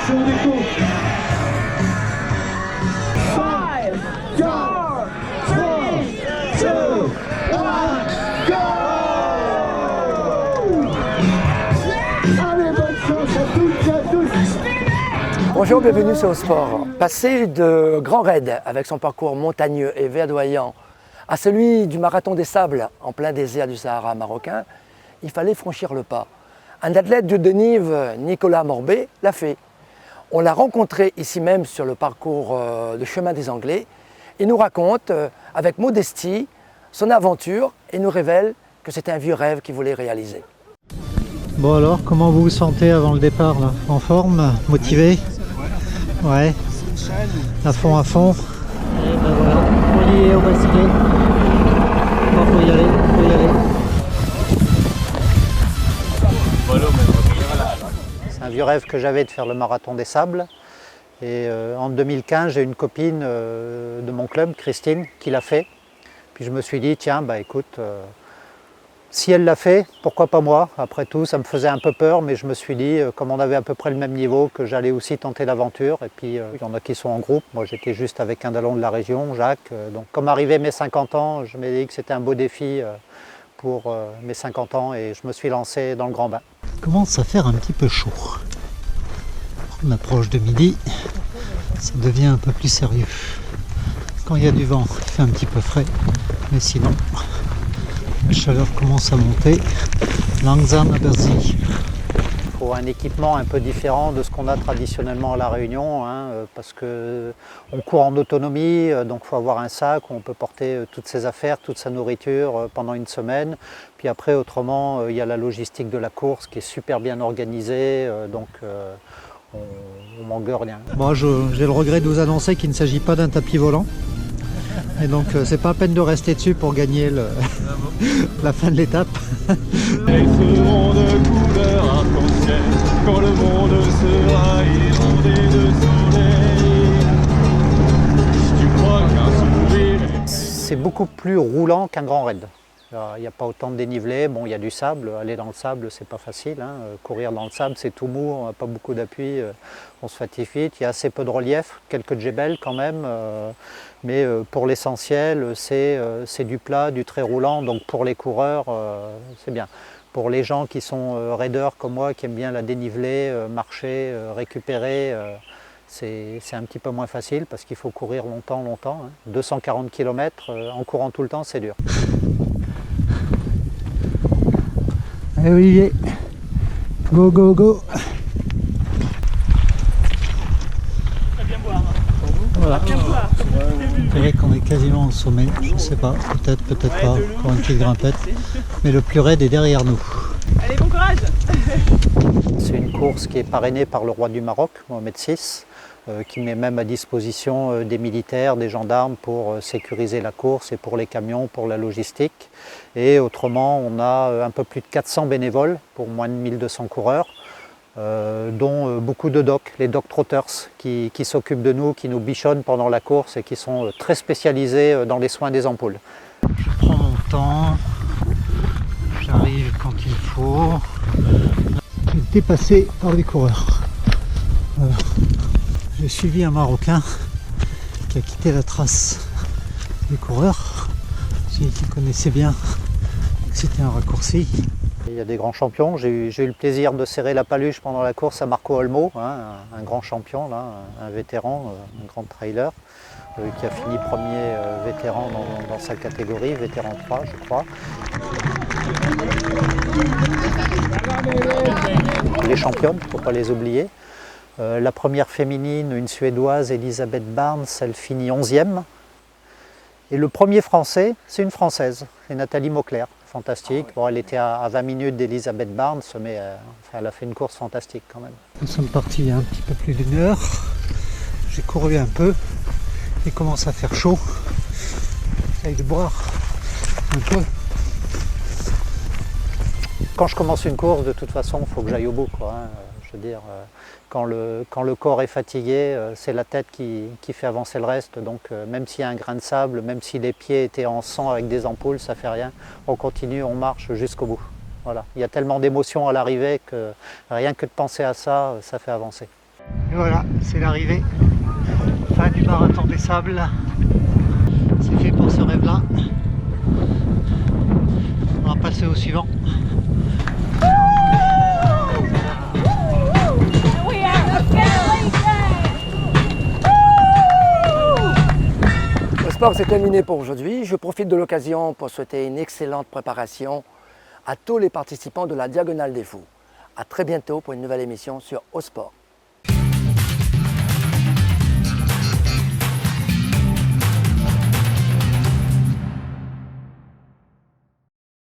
sur du coup. 5, 4, 3, 2, 1, go! Allez, bonne chance à toutes et à tous. Bonjour, bienvenue sur Sport. Passer de Grand Raid avec son parcours montagneux et verdoyant à celui du marathon des sables en plein désert du Sahara marocain, il fallait franchir le pas. Un athlète du Denive, Nicolas Morbet, l'a fait. On l'a rencontré ici même sur le parcours de chemin des Anglais. Il nous raconte avec modestie son aventure et nous révèle que c'était un vieux rêve qu'il voulait réaliser. Bon alors, comment vous vous sentez avant le départ là? En forme? Motivé? Ouais. À fond, à fond. Et ben voilà, on y est au Basquet. Bon, faut y aller, faut y aller. C'est un vieux rêve que j'avais de faire le marathon des sables. Et en 2015, j'ai une copine de mon club, Christine, qui l'a fait. Puis je me suis dit, tiens, bah écoute, si elle l'a fait, pourquoi pas moi? Après tout, ça me faisait un peu peur, mais je me suis dit, comme on avait à peu près le même niveau, que j'allais aussi tenter l'aventure. Et puis, il y en a qui sont en groupe. Moi, j'étais juste avec un dallon de la région, Jacques. Donc, comme arrivaient mes 50 ans, je m'ai dit que c'était un beau défi pour mes 50 ans et je me suis lancé dans le grand bain. Il commence à faire un petit peu chaud. On approche de midi, ça devient un peu plus sérieux. Quand il y a du vent, il fait un petit peu frais, mais sinon, la chaleur commence à monter. Langsam à Bercy. Il faut un équipement un peu différent de ce qu'on a traditionnellement à La Réunion, parce qu'on court en autonomie, donc il faut avoir un sac où on peut porter toutes ses affaires, toute sa nourriture pendant une semaine. Puis après, autrement, il y a la logistique de la course qui est super bien organisée, donc on manque de rien. Bon, j'ai le regret de vous annoncer qu'il ne s'agit pas d'un tapis volant. Et donc c'est pas la peine de rester dessus pour gagner la fin de l'étape. Elles seront de couleur arc-en-ciel quand le monde sera inondé de soleil. Si tu crois qu'un sourire... C'est beaucoup plus roulant qu'un grand raid. Il n'y a pas autant de dénivelé, bon il y a du sable, aller dans le sable c'est pas facile, courir dans le sable c'est tout mou, on n'a pas beaucoup d'appui, on se fatigue vite, il y a assez peu de relief, quelques djebels quand même, mais pour l'essentiel c'est du plat, du très roulant, donc pour les coureurs c'est bien. Pour les gens qui sont raiders comme moi, qui aiment bien la dénivelée, marcher, récupérer, c'est un petit peu moins facile parce qu'il faut courir longtemps. 240 km en courant tout le temps c'est dur. Allez Olivier, go go go. Voilà. Vous verrez qu'on est quasiment au sommet, je ne sais pas, peut-être pas, encore une petite grimpette, mais le plus raide est derrière nous. Allez, bon courage. C'est une course qui est parrainée par le roi du Maroc, Mohamed VI, qui met même à disposition des militaires, des gendarmes pour sécuriser la course et pour les camions, pour la logistique. Et autrement, on a un peu plus de 400 bénévoles pour moins de 1200 coureurs, dont beaucoup de docs, les doc trotters qui s'occupent de nous, qui nous bichonnent pendant la course et qui sont très spécialisés dans les soins des ampoules. Je prends mon temps, j'arrive quand il faut. Je suis dépassé par les coureurs. Voilà. J'ai suivi un Marocain qui a quitté la trace des coureurs, qui connaissait bien que c'était un raccourci. Il y a des grands champions, j'ai eu le plaisir de serrer la paluche pendant la course à Marco Olmo, un grand champion, là, un vétéran, un grand trailer, qui a fini premier vétéran dans sa catégorie, vétéran 3 je crois. Les championnes, il ne faut pas les oublier. La première féminine, une Suédoise, Elisabeth Barnes, elle finit 11e. Et le premier Français, c'est une Française, c'est Nathalie Mauclair, fantastique. Bon, elle était à 20 minutes d'Elisabeth Barnes, mais elle a fait une course fantastique quand même. Nous sommes partis il y a un petit peu plus d'une heure. J'ai couru un peu, il commence à faire chaud. J'essaye de boire un peu. Quand je commence une course, de toute façon, il faut que j'aille au bout, quoi. Je veux dire, quand le corps est fatigué, c'est la tête qui fait avancer le reste. Donc même s'il y a un grain de sable, même si les pieds étaient en sang avec des ampoules, ça ne fait rien. On continue, on marche jusqu'au bout. Voilà. Il y a tellement d'émotions à l'arrivée que rien que de penser à ça, ça fait avancer. Et voilà, c'est l'arrivée. Fin du marathon des sables. C'est fait pour ce rêve-là. On va passer au suivant. Le sport, c'est terminé pour aujourd'hui. Je profite de l'occasion pour souhaiter une excellente préparation à tous les participants de la Diagonale des Fous. À très bientôt pour une nouvelle émission sur Au Sport.